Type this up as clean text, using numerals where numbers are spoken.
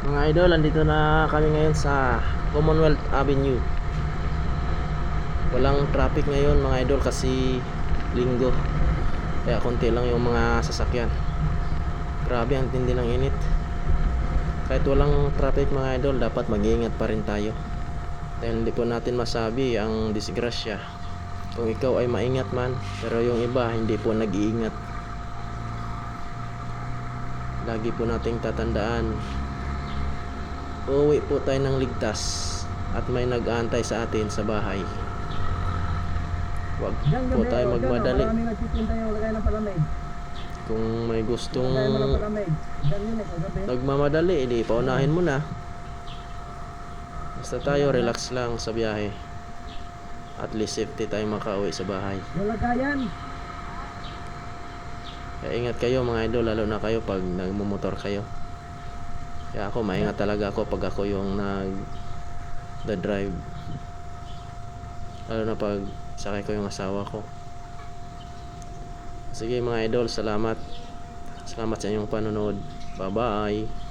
Mga idol, andito na kami ngayon sa Commonwealth Avenue. Walang traffic ngayon mga idol kasi linggo. Kaya konti lang yung mga sasakyan. Grabe ang tindi ng init. Kahit walang traffic mga idol, dapat mag-iingat pa rin tayo. Dahil hindi po natin masabi ang disgrasya. Kung ikaw ay maingat man, pero yung iba hindi po nag-iingat. Lagi po nating tatandaan, uuwi po tayo ng ligtas at may nag-aantay sa atin sa bahay. Huwag po tayo magmadali. Maraming nagtitinda yung lagay ng palamig. Kung may gustong Lagay mo ng palamig. Diyan yun kagabi. nagmamadali, edi paunahin mo na. Basta tayo relax lang sa biyahe. At least safety tayo makauwi sa bahay. Yung lagayan. Kaya ingat kayo mga idol, lalo na kayo pag nagmumotor kayo. Kaya ako, maingat talaga ako pag ako yung nag-drive. Lalo na pag sakay ko yung asawa ko. Sige mga idol, salamat. Salamat sa inyong panonood. Bye bye.